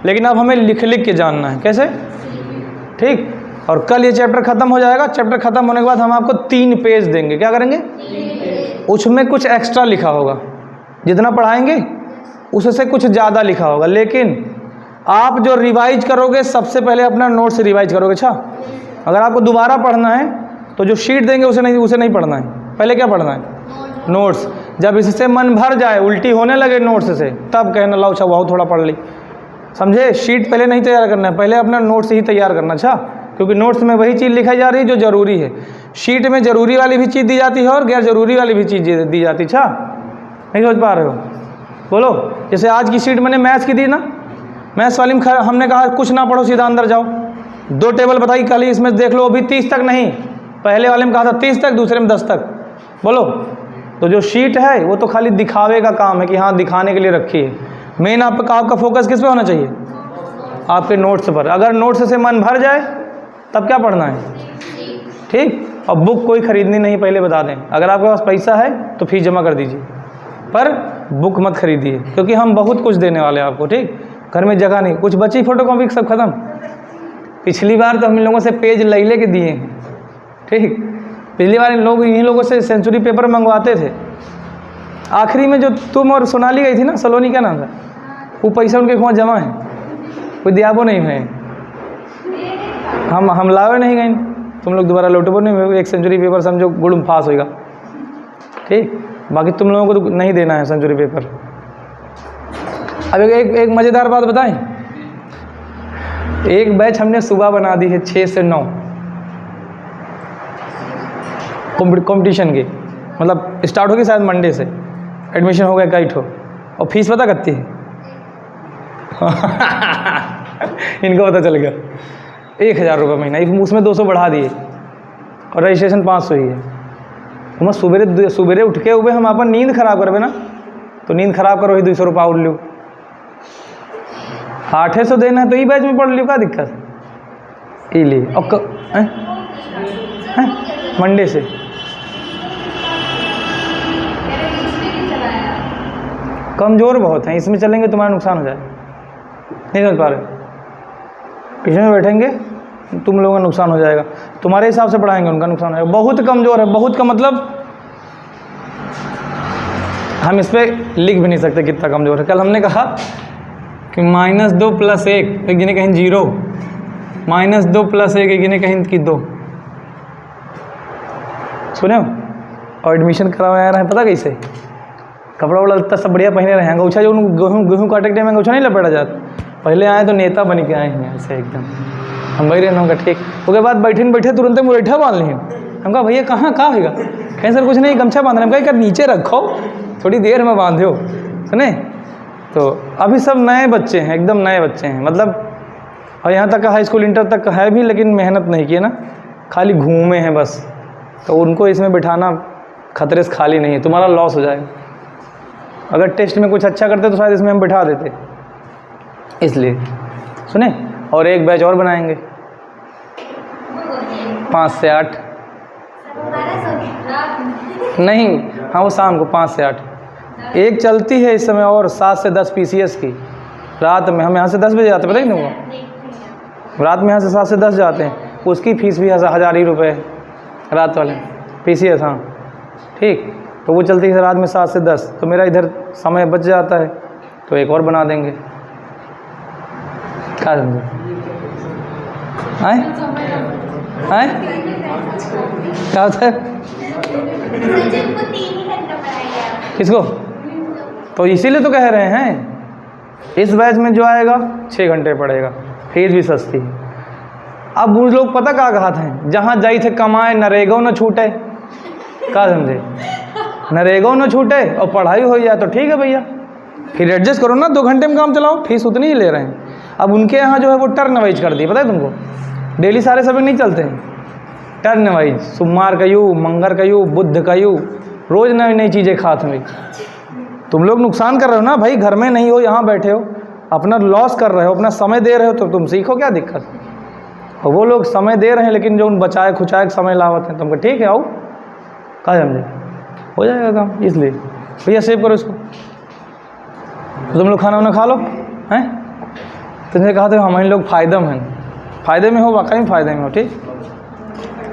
S1: लेकिन अब हमें लिख लिख के जानना है। कैसे? ठीक, और कल ये चैप्टर ख़त्म हो जाएगा। चैप्टर ख़त्म होने के बाद हम आपको 3 पेज देंगे। क्या करेंगे? उसमें कुछ एक्स्ट्रा लिखा होगा, जितना पढ़ाएंगे उससे कुछ ज़्यादा लिखा होगा, लेकिन आप जो रिवाइज करोगे सबसे पहले अपना नोट्स रिवाइज करोगे। अच्छा, अगर आपको दोबारा पढ़ना है तो जो शीट देंगे उसे नहीं पढ़ना है। पहले क्या पढ़ना है? नोट्स। जब इससे मन भर जाए, उल्टी होने लगे नोट्स से, तब कहना लो अच्छा बहुत थोड़ा पढ़ ली। समझे? शीट पहले नहीं तैयार करना है, पहले अपना नोट्स ही तैयार करना। अच्छा, क्योंकि नोट्स में वही चीज़ लिखाई जा रही है जो ज़रूरी है। शीट में ज़रूरी वाली भी चीज़ दी जाती है और गैर ज़रूरी वाली भी चीज़ दी जाती है। अच्छा, नहीं समझ पा रहे हो? बोलो, जैसे आज की शीट मैंने मैथ्स की दी ना, मैथ्स वाली में हमने कहा कुछ ना पढ़ो, सीधा अंदर जाओ। 2 टेबल बताई खाली, इसमें देख लो, अभी 30 तक नहीं, पहले वाले में कहा था 30 तक, दूसरे में 10 तक। बोलो, तो जो शीट है वो तो खाली दिखावे का काम है कि हाँ दिखाने के लिए रखी है। मेन आपका फोकस किस पे होना चाहिए? आपके नोट्स पर। अगर नोट्स से मन भर जाए तब क्या पढ़ना है? ठीक, और बुक कोई ख़रीदनी नहीं, पहले बता दें। अगर आपके पास पैसा है तो फीस जमा कर दीजिए, पर बुक मत खरीदिए, क्योंकि हम बहुत कुछ देने वाले हैं आपको। ठीक, घर में जगह नहीं, कुछ बची फोटोकॉपी सब खत्म। पिछली बार तो हम इन लोगों से पेज ले के दिए हैं। ठीक, पिछली बार इन्हीं लोगों से सेंचुरी पेपर मंगवाते थे। आखिरी में जो तुम और सोनाली गई थी ना, सलोनी क्या नाम था, वो पैसा उनके वहाँ जमा है, कोई दियाबो नहीं है। हम लावे नहीं गए, तुम लोग दोबारा लौटबो नहीं, एक सेंचुरी पेपर समझो गुड़म पास होगा। ठीक, बाकी तुम लोगों को तो नहीं देना है सेंचुरी पेपर। अब एक मज़ेदार बात बताएं, एक बैच हमने सुबह बना दी है 6 से 9 कंपटीशन की, मतलब स्टार्ट होगी शायद मंडे से, एडमिशन हो गया कई ठो, और फीस पता कितनी है इनको पता चल गया 1000 रुपये महीना, उसमें 200 बढ़ा दिए और रजिस्ट्रेशन 500 ही है। तो मैं सुबेरे उठ के हुए हम अपन नींद खराब करवे ना, तो नींद खराब करो ही 200 रुपये और लो, 800 देना है तो ई बैच में पढ़ लियो, क्या दिक्कत ये लिए। और मंडे से कमज़ोर बहुत हैं, इसमें चलेंगे तुम्हारा नुकसान हो जाए, नहीं समझ पा रहे, इसमें बैठेंगे तुम लोगों का नुकसान हो जाएगा, तुम्हारे हिसाब से पढ़ाएंगे उनका नुकसान हो जाएगा। बहुत कमज़ोर है, बहुत का मतलब हम इस पर लिख भी नहीं सकते कितना कमज़ोर है। कल हमने कहा कि -2 + 1, एक जिन्हें कहीं 0, -2 + 1, एक जिन्हें कहीं कि 2, सुने हो। और एडमिशन करवाया रहे हैं पता कैसे, कपड़ा वपड़ा लगता सब बढ़िया पहने रहे हैं, अंगूछा जो गेहूँ काटे के टाइम अंगूछा नहीं लपेटा जाता, पहले आए तो नेता बन के आए हैं ऐसे एकदम। हम भाई रहना होगा ठीक, उसके बाद बैठे तुरंत मुरैठा बांध लिए। हम कहा भैया कहाँ होगा, कहीं सर कुछ नहीं गमछा बांध रहे, हम कहा नीचे रखो थोड़ी देर में बांधो, सुने। तो अभी सब नए बच्चे हैं, एकदम नए बच्चे हैं, मतलब और यहाँ तक हाई स्कूल इंटर तक है भी, लेकिन मेहनत नहीं की है ना, खाली घूमे हैं बस। तो उनको इसमें बिठाना खतरे से खाली नहीं है, तुम्हारा लॉस हो जाएगा। अगर टेस्ट में कुछ अच्छा करते तो शायद इसमें हम बिठा देते, इसलिए सुने। और एक बैच और बनाएंगे 5 से 8, नहीं हाँ वो शाम को 5 से 8, एक चलती है इस समय और 7 से 10 PCS की रात में। हम यहाँ से 10 बजे जाते हैं, पता ही नहीं होगा, रात में यहाँ से 7 से 10 जाते हैं, उसकी फ़ीस भी 1000 ही रुपये रात वाले PCS, हाँ ठीक। तो वो चलती है रात में 7 से 10, तो मेरा इधर समय बच जाता है, तो एक और बना देंगे, क्या समझे आए आए क्या होता है किसको। तो इसीलिए तो कह रहे हैं इस बैच में जो आएगा 6 घंटे पड़ेगा, फीस भी सस्ती है। अब वो लोग पता क्या कहते हैं, जहाँ जाई थे कमाए नरेगा न छूटे, क्या समझे, नरेगा न छूटे और पढ़ाई हो जाए तो ठीक है भैया, फिर एडजस्ट करो ना, 2 घंटे में काम चलाओ, फीस उतनी ही ले रहे हैं। अब उनके यहाँ जो है वो टर्न वाइज कर दी, पता है तुमको, डेली सारे सब्जेक्ट नहीं चलते हैं, टर्न वाइज, सोमवार का यू, मंगल का यू, बुध का यू, रोज़ नई नई चीज़ें खाते हैं। तुम लोग नुकसान कर रहे हो ना भाई, घर में नहीं हो, यहाँ बैठे हो, अपना लॉस कर रहे हो, अपना समय दे रहे हो, तो तुम सीखो, क्या दिक्कत। और वो लोग समय दे रहे हैं लेकिन जो उन बचाए खुचाए समय लावत हैं, तुमको ठीक है आओ, क्या समझे, हो जाएगा काम। इसलिए भैया सेव करो इसको, तुम लोग खाना वाना खा लो हैं। तुमने कहा था हमारे लोग फ़ायदे में हो, वाकई में फ़ायदे में हो, ठीक।